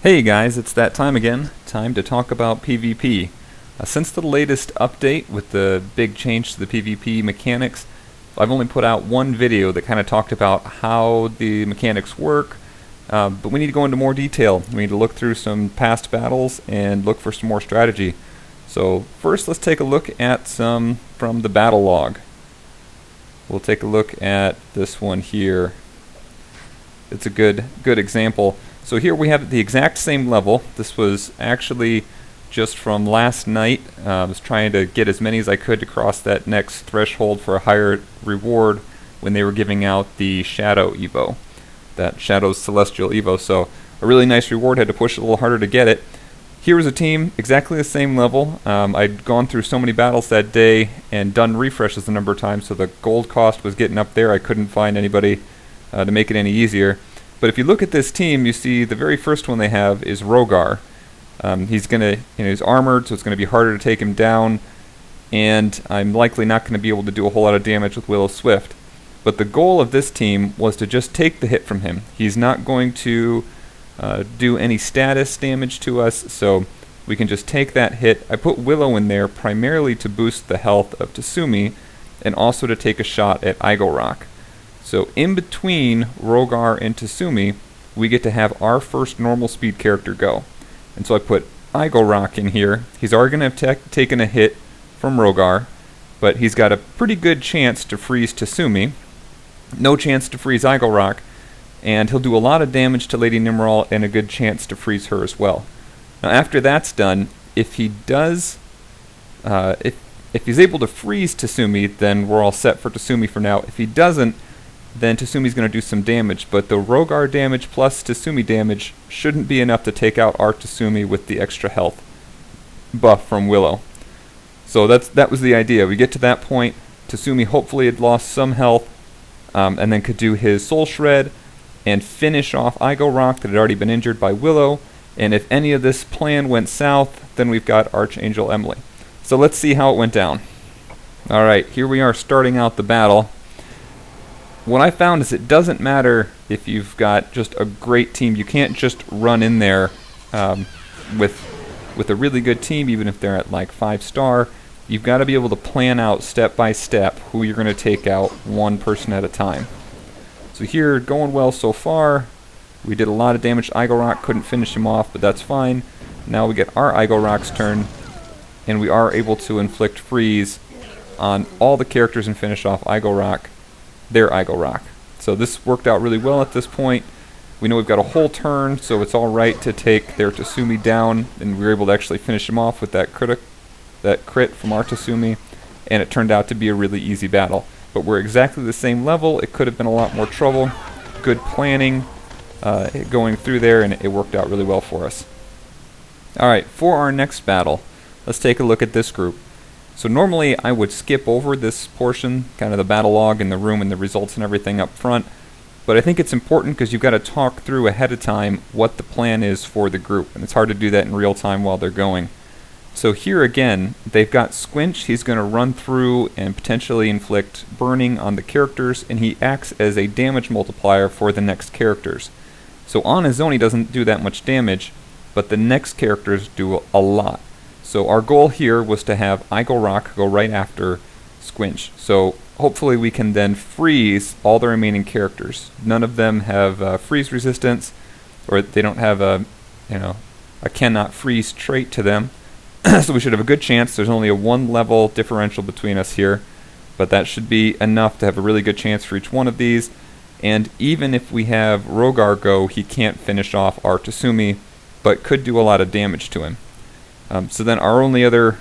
Hey guys, it's that time again. Time to talk about PvP. Since the latest update with the big change to the PvP mechanics, I've only put out one video that kind of talked about how the mechanics work, but we need to go into more detail. We need to look through some past battles and look for some more strategy. So first let's take a look at some from the battle log. We'll take a look at this one here. It's a good example. So here we have the exact same level. This was actually just from last night. I was trying to get as many as I could to cross that next threshold for a higher reward when they were giving out the Shadow Evo, that Shadow's Celestial Evo. So a really nice reward, had to push it a little harder to get it. Here was a team exactly the same level. I'd gone through so many battles that day and done refreshes a number of times, so the gold cost was getting up there. I couldn't find anybody to make it any easier. But if you look at this team, you see the very first one they have is Rogar. He's armored, so it's going to be harder to take him down, and I'm likely not going to be able to do a whole lot of damage with Willow Swift. But the goal of this team was to just take the hit from him. He's not going to do any status damage to us, so we can just take that hit. I put Willow in there primarily to boost the health of Tsumi, and also to take a shot at IGOROK. So in between Rogar and Tsumi, we get to have our first normal speed character go. And so I put IGOROK in here. He's already going to have taken a hit from Rogar, but he's got a pretty good chance to freeze Tsumi, no chance to freeze IGOROK, and he'll do a lot of damage to Lady Nimriel and a good chance to freeze her as well. Now after that's done, if he does, if he's able to freeze Tsumi, then we're all set for Tsumi for now. If he doesn't, then Tsumi's going to do some damage, but the Rogar damage plus Tsumi damage shouldn't be enough to take out our Tsumi with the extra health buff from Willow. So that was the idea. We get to that point, Tsumi hopefully had lost some health, and then could do his Soul Shred and finish off IGOROK that had already been injured by Willow, and if any of this plan went south, then we've got Archangel Emily. So let's see how it went down. Alright, here we are starting out the battle. What I found is it doesn't matter if you've got just a great team. You can't just run in there with a really good team, even if they're at like 5-star. You've got to be able to plan out step by step who you're going to take out one person at a time. So here, going well so far. We did a lot of damage to IGOROK, couldn't finish him off, but that's fine. Now we get our IGOROK's turn, and we are able to inflict freeze on all the characters and finish off their IGOROK. So this worked out really well at this point. We know we've got a whole turn, so it's alright to take their Tsumi down, and we were able to actually finish him off with that crit from our Tsumi, and it turned out to be a really easy battle. But we're exactly the same level. It could have been a lot more trouble. Good planning going through there, and it worked out really well for us. Alright, for our next battle, let's take a look at this group. So normally I would skip over this portion, kind of the battle log and the room and the results and everything up front, but I think it's important because you've got to talk through ahead of time what the plan is for the group, and it's hard to do that in real time while they're going. So here again, they've got Squinch. He's going to run through and potentially inflict burning on the characters, and he acts as a damage multiplier for the next characters. So on his own he doesn't do that much damage, but the next characters do a lot. So our goal here was to have IGOROK go right after Squinch. So hopefully we can then freeze all the remaining characters. None of them have freeze resistance, or they don't have a cannot freeze trait to them. So we should have a good chance. There's only a 1 level differential between us here, but that should be enough to have a really good chance for each one of these. And even if we have Rogar go, he can't finish off our Tsumi, but could do a lot of damage to him. So then our only other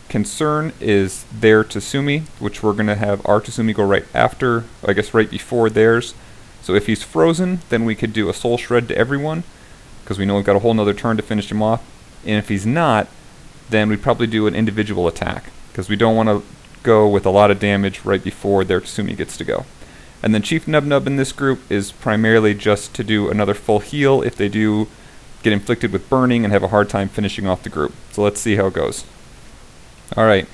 concern is their Tsumi, which we're going to have our Tsumi go right after, I guess right before theirs. So if he's frozen, then we could do a Soul Shred to everyone, because we know we've got a whole nother turn to finish him off. And if he's not, then we'd probably do an individual attack, because we don't want to go with a lot of damage right before their Tsumi gets to go. And then Chief NubNub in this group is primarily just to do another full heal if they do get inflicted with burning and have a hard time finishing off the group. So let's see how it goes. Alright,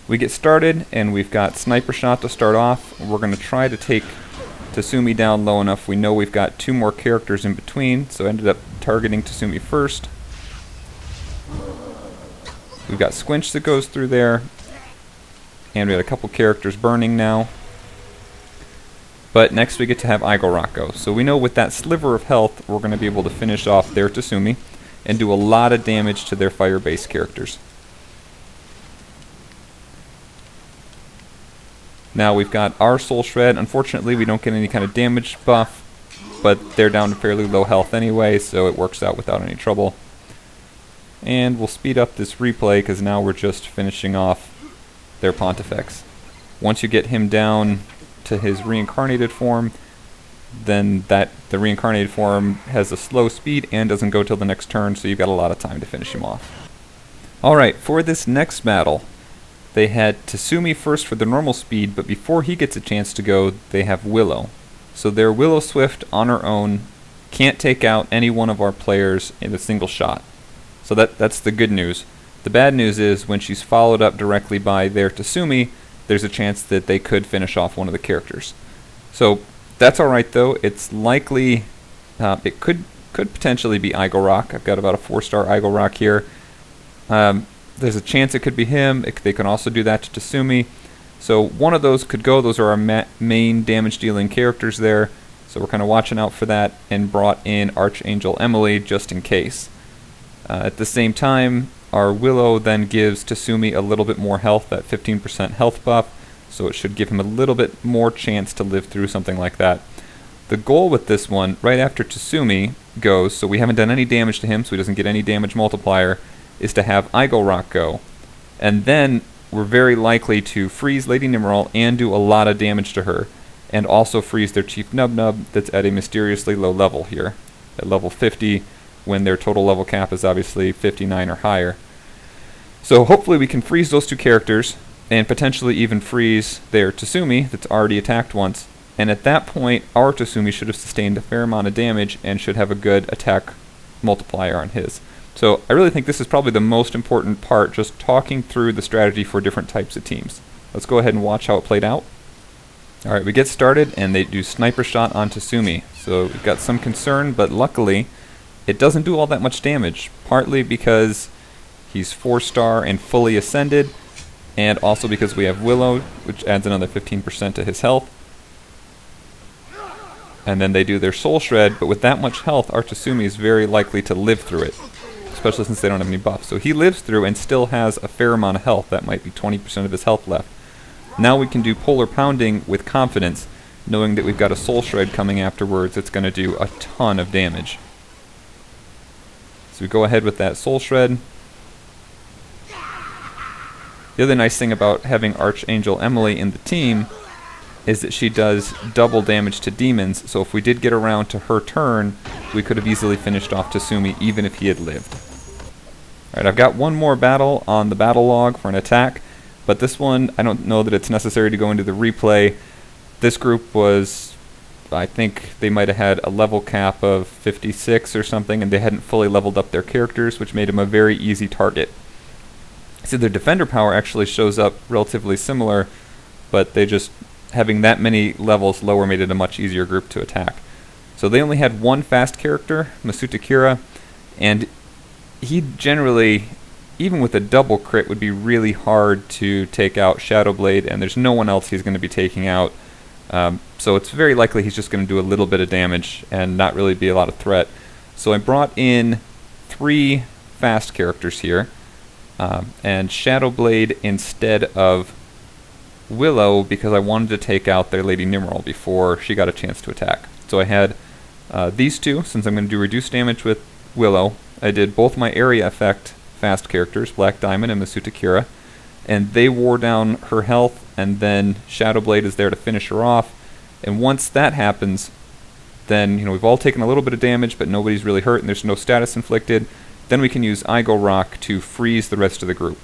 we get started and we've got Sniper Shot to start off. We're going to try to take Tsumi down low enough. We know we've got 2 more characters in between, so ended up targeting Tasumi first. We've got Squinch that goes through there, and we had a couple characters burning now. But next we get to have IGOROK go. So we know with that sliver of health, we're going to be able to finish off their Tasumi and do a lot of damage to their fire-based characters. Now we've got our Soul Shred. Unfortunately, we don't get any kind of damage buff, but they're down to fairly low health anyway, so it works out without any trouble. And we'll speed up this replay because now we're just finishing off their Pontifex. Once you get him down to his reincarnated form, then the reincarnated form has a slow speed and doesn't go till the next turn, so you've got a lot of time to finish him off. Alright, for this next battle, they had Tasumi first for the normal speed, but before he gets a chance to go, they have Willow. So their Willow Swift on her own can't take out any one of our players in a single shot. So that's the good news. The bad news is when she's followed up directly by their Tasumi, there's a chance that they could finish off one of the characters. So that's alright though. It's likely, it could potentially be IGOROK. I've got about a 4-star IGOROK here. There's a chance it could be him. They can also do that to Tasumi. So one of those could go. Those are our main damage dealing characters there. So we're kind of watching out for that and brought in Archangel Emily just in case. At the same time, our Willow then gives Tasumi a little bit more health, that 15% health buff, so it should give him a little bit more chance to live through something like that. The goal with this one, right after Tasumi goes, so we haven't done any damage to him, so he doesn't get any damage multiplier, is to have IGOROK go. And then we're very likely to freeze Lady Nimriel and do a lot of damage to her, and also freeze their Chief NubNub that's at a mysteriously low level here, at level 50, when their total level cap is obviously 59 or higher. So hopefully we can freeze those two characters, and potentially even freeze their Tasumi that's already attacked once, and at that point our Tasumi should have sustained a fair amount of damage and should have a good attack multiplier on his. So I really think this is probably the most important part, just talking through the strategy for different types of teams. Let's go ahead and watch how it played out. Alright, we get started and they do Sniper Shot on Tasumi. So we've got some concern, but luckily it doesn't do all that much damage, partly because he's 4-star and fully ascended, and also because we have Willow, which adds another 15% to his health. And then they do their Soul Shred, but with that much health, our Tasumi is very likely to live through it, especially since they don't have any buffs. So he lives through and still has a fair amount of health. That might be 20% of his health left. Now we can do Polar Pounding with confidence, knowing that we've got a Soul Shred coming afterwards that's going to do a ton of damage. So we go ahead with that Soul Shred. The other nice thing about having Archangel Emily in the team is that she does double damage to demons, so if we did get around to her turn, we could have easily finished off Tasumi even if he had lived. Alright, I've got one more battle on the battle log for an attack, but this one, I don't know that it's necessary to go into the replay. This group was, I think they might have had a level cap of 56 or something, and they hadn't fully leveled up their characters, which made them a very easy target. See, their defender power actually shows up relatively similar, but they just, having that many levels lower made it a much easier group to attack. So they only had one fast character, Masuta Kira, and he generally, even with a double crit, would be really hard to take out Shadowblade, and there's no one else he's going to be taking out. So it's very likely he's just going to do a little bit of damage and not really be a lot of threat. So I brought in 3 fast characters here, and Shadowblade instead of Willow, because I wanted to take out their Lady Nimriel before she got a chance to attack. So I had these two, since I'm going to do reduced damage with Willow. I did both my area effect fast characters, Black Diamond and Masuta Kira, and they wore down her health, and then Shadowblade is there to finish her off. And once that happens, then we've all taken a little bit of damage, but nobody's really hurt, and there's no status inflicted. Then we can use IGOROK to freeze the rest of the group.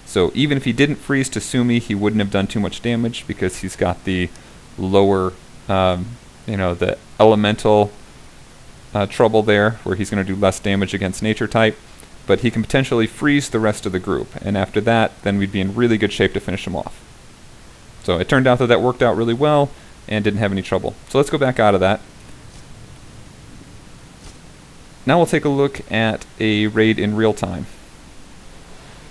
So even if he didn't freeze Tasumi, he wouldn't have done too much damage because he's got the lower, the elemental trouble there, where he's going to do less damage against nature type. But he can potentially freeze the rest of the group, and after that, then we'd be in really good shape to finish him off. So it turned out that worked out really well, and didn't have any trouble. So let's go back out of that. Now we'll take a look at a raid in real time.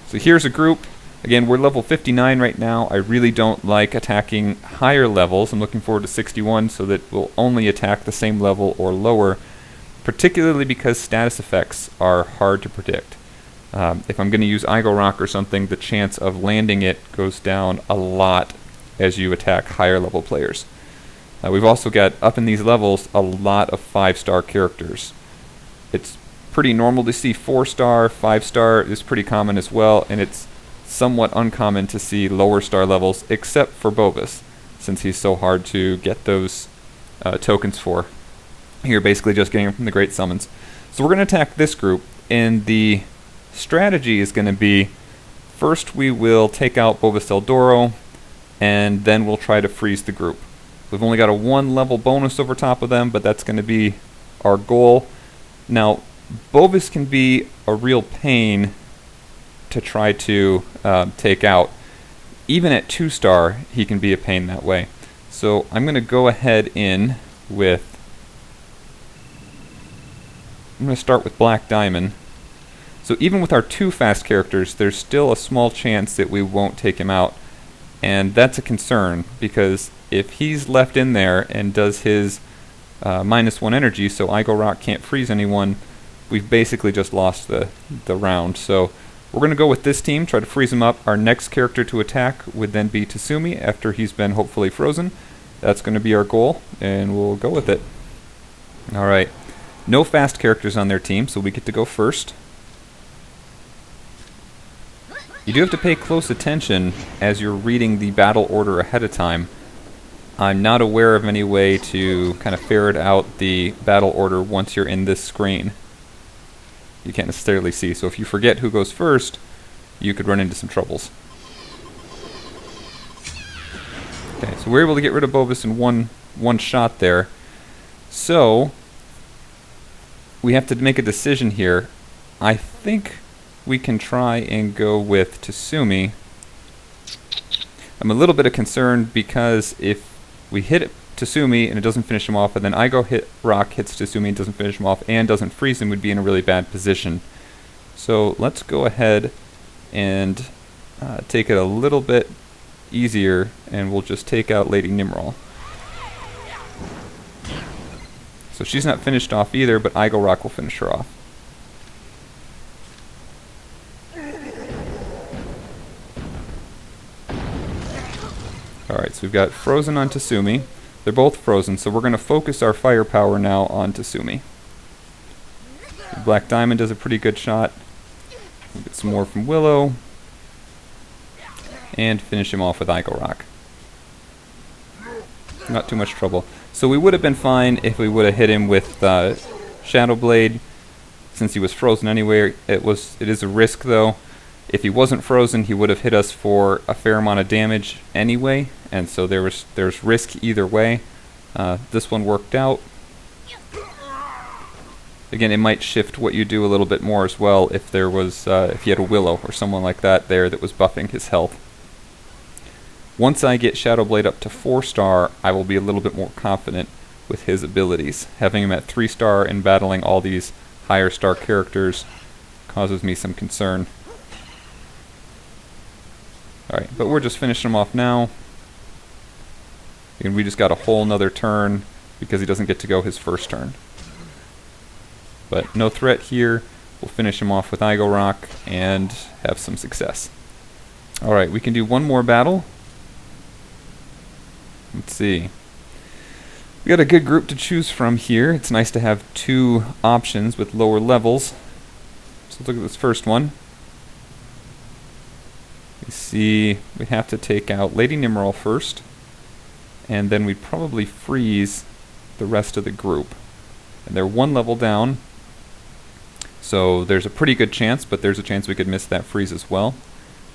So here's a group. Again, we're level 59 right now. I really don't like attacking higher levels. I'm looking forward to 61 so that we'll only attack the same level or lower, particularly because status effects are hard to predict. If I'm going to use IGOROK or something, the chance of landing it goes down a lot as you attack higher level players. We've also got, up in these levels, a lot of 5-star characters. It's pretty normal to see 4-star, 5-star is pretty common as well, and it's somewhat uncommon to see lower star levels, except for Bovus, since he's so hard to get those tokens for. You're basically just getting them from the Great Summons. So we're going to attack this group, and the strategy is going to be, first we will take out Bovus El Doro, and then we'll try to freeze the group. We've only got a 1 level bonus over top of them, but that's going to be our goal. Now, Bovus can be a real pain to try to take out. Even at 2-star, he can be a pain that way. So I'm going to go ahead in with... I'm going to start with Black Diamond. So even with our 2 fast characters, there's still a small chance that we won't take him out. And that's a concern, because if he's left in there and does his -1 energy, so IGOROK can't freeze anyone, we've basically just lost the round. So we're going to go with this team, try to freeze him up. Our next character to attack would then be Tsumi after he's been hopefully frozen. That's going to be our goal, and we'll go with it. Alright, no fast characters on their team, so we get to go first. You do have to pay close attention as you're reading the battle order ahead of time. I'm not aware of any way to kind of ferret out the battle order once you're in this screen. You can't necessarily see, so if you forget who goes first, you could run into some troubles. Okay, so we're able to get rid of Bovus in one shot there. So we have to make a decision here. I think we can try and go with Tsumi. I'm a little bit concerned because if we hit Tsumi and it doesn't finish him off, and then IGOROK hits Tsumi and doesn't finish him off and doesn't freeze him, we'd be in a really bad position. So let's go ahead and take it a little bit easier, and we'll just take out Lady Nimriel. So she's not finished off either, but IGOROK will finish her off. Alright, so we've got frozen on Tsumi. They're both frozen, so we're going to focus our firepower now on Tsumi. Black Diamond does a pretty good shot. We'll get some more from Willow. And finish him off with IGOROK. Not too much trouble. So we would have been fine if we would have hit him with Shadow Blade, since he was frozen anyway. It is a risk though. If he wasn't frozen, he would have hit us for a fair amount of damage anyway, and so there's risk either way. This one worked out. Again, it might shift what you do a little bit more as well if there was if you had a Willow or someone like that there that was buffing his health. Once I get Shadow Blade up to 4-star, I will be a little bit more confident with his abilities. Having him at 3-star and battling all these higher star characters causes me some concern. Alright, but we're just finishing him off now. And we just got a whole nother turn because he doesn't get to go his first turn. But no threat here. We'll finish him off with IGOROK and have some success. Alright, we can do one more battle. Let's see. We got a good group to choose from here. It's nice to have 2 options with lower levels. So let's look at this first one. We see we have to take out Lady Nimriel first, and then we'd probably freeze the rest of the group. And they're 1 level down, so there's a pretty good chance, but there's a chance we could miss that freeze as well.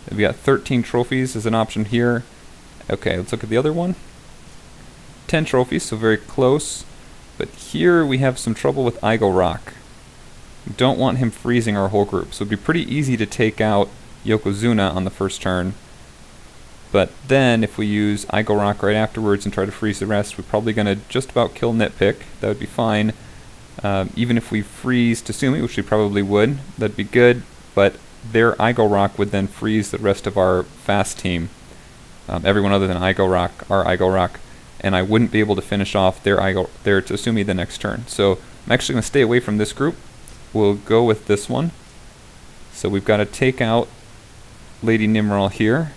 And we got 13 trophies as an option here. Okay, let's look at the other one. 10 trophies, so very close. But here we have some trouble with IGOROK. We don't want him freezing our whole group, so it'd be pretty easy to take out Yokozuna on the first turn. But then if we use IGOROK right afterwards and try to freeze the rest, we're probably going to just about kill Nitpick. That would be fine. Even if we freeze Tasumi, which we probably would, that'd be good, but their IGOROK would then freeze the rest of our fast team. Everyone other than IGOROK, our IGOROK, and I wouldn't be able to finish off their Tasumi the next turn. So I'm actually going to stay away from this group. We'll go with this one. So we've got to take out Lady Nimriel here,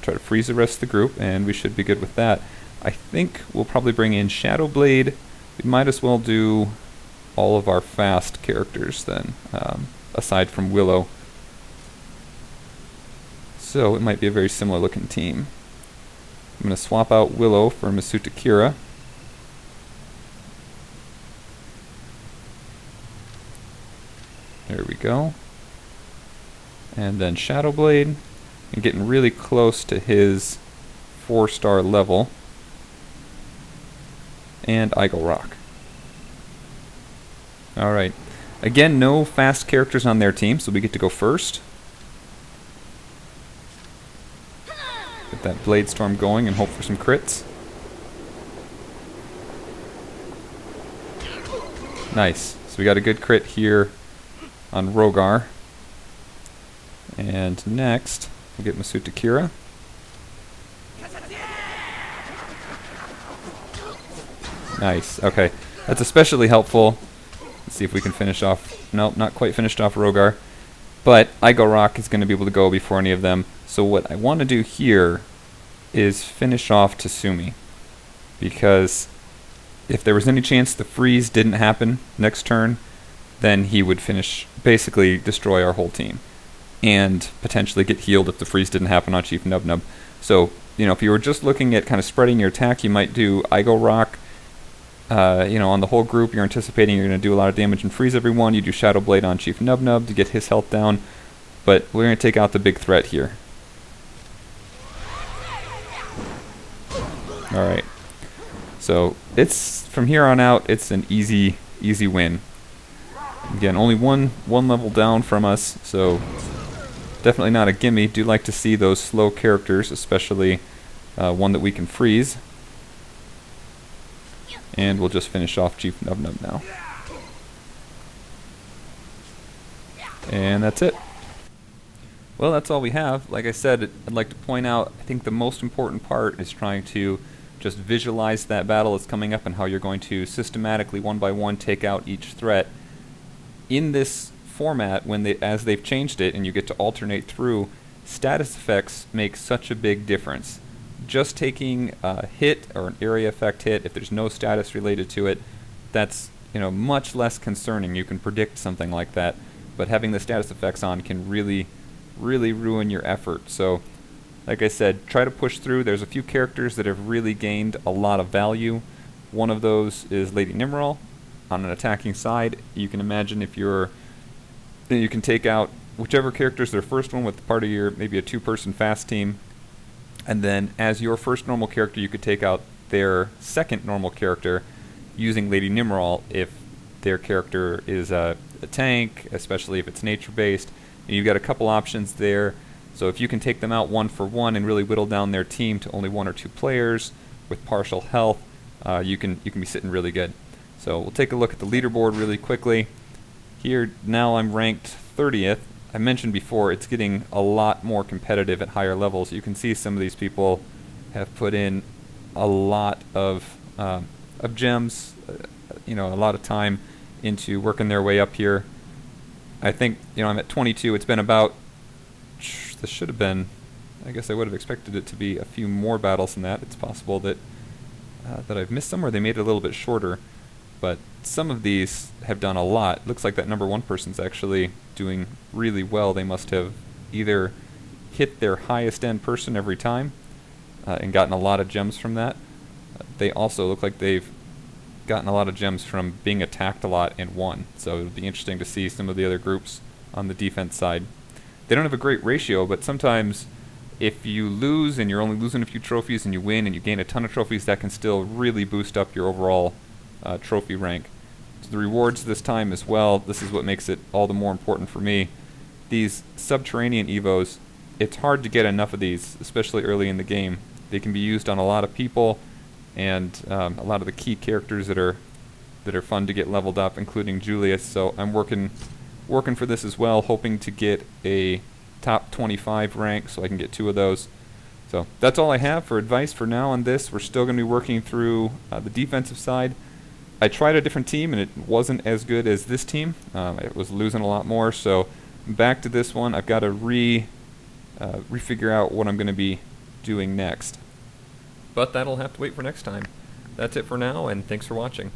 try to freeze the rest of the group, and we should be good with that. I think we'll probably bring in Shadowblade. We might as well do all of our fast characters then, aside from Willow. So it might be a very similar looking team. I'm going to swap out Willow for Masuta Kira. There we go. And then Shadowblade. And getting really close to his 4-star level. And IGOROK. Alright. Again, no fast characters on their team, so we get to go first. Get that Blade Storm going and hope for some crits. Nice. So we got a good crit here on Rogar. And next, we'll get Masuta Kira. Nice. Okay. That's especially helpful. Let's see if we can finish off... Nope, not quite finished off Rogar. But IGOROK is going to be able to go before any of them. So what I want to do here is finish off Tasumi. Because if there was any chance the freeze didn't happen next turn, then he would finish, basically destroy our whole team. And potentially get healed if the freeze didn't happen on Chief NubNub. So, you know, if you were just looking at kind of spreading your attack, you might do IGOROK. You know, on the whole group, you're anticipating you're going to do a lot of damage and freeze everyone. You do Shadowblade on Chief NubNub to get his health down. But we're going to take out the big threat here. Alright. So, it's from here on out, it's an easy win. Again, only one level down from us, so definitely not a gimme. Do like to see those slow characters, especially one that we can freeze. And we'll just finish off Chief NubNub now. And that's it. Well, that's all we have. Like I said, I'd like to point out, I think the most important part is trying to just visualize that battle that's coming up and how you're going to systematically, one by one, take out each threat. In this format, as they've changed it and you get to alternate through, status effects make such a big difference. Just taking a hit or an area effect hit, if there's no status related to it, that's, you know, much less concerning. You can predict something like that, but having the status effects on can really ruin your effort. So, like I said, try to push through. There's a few characters that have really gained a lot of value. One of those is Lady Nimriel. On an attacking side, you can imagine if you can take out whichever character is their first one with part of your, maybe a 2-person fast team, and then as your first normal character, you could take out their second normal character using Lady Nimriel if their character is a tank, especially if it's nature-based. And you've got a couple options there. So if you can take them out one for one and really whittle down their team to only 1 or 2 players with partial health, you can be sitting really good. So we'll take a look at the leaderboard really quickly. Here, now I'm ranked 30th. I mentioned before, it's getting a lot more competitive at higher levels. You can see some of these people have put in a lot of gems, you know, a lot of time into working their way up here. I think, you know, I'm at 22. It's been about, this should have been, I guess I would have expected it to be a few more battles than that. It's possible that I've missed some, or they made it a little bit shorter. But some of these have done a lot. Looks like that number 1 person's actually doing really well. They must have either hit their highest end person every time and gotten a lot of gems from that. They also look like they've gotten a lot of gems from being attacked a lot and won. So it'll be interesting to see some of the other groups on the defense side. They don't have a great ratio, but sometimes if you lose and you're only losing a few trophies and you win and you gain a ton of trophies, that can still really boost up your overall trophy rank. So the rewards this time as well, this is what makes it all the more important for me. These subterranean evos, it's hard to get enough of these, especially early in the game. They can be used on a lot of people, and a lot of the key characters that are that are fun to get leveled up, including Julius. So I'm working for this as well, hoping to get a top 25 rank so I can get 2 of those. So that's all I have for advice for now on this. We're still going to be working through the defensive side. I tried a different team and it wasn't as good as this team. It was losing a lot more, so back to this one. I've got to refigure out what I'm going to be doing next. But that'll have to wait for next time. That's it for now, and thanks for watching.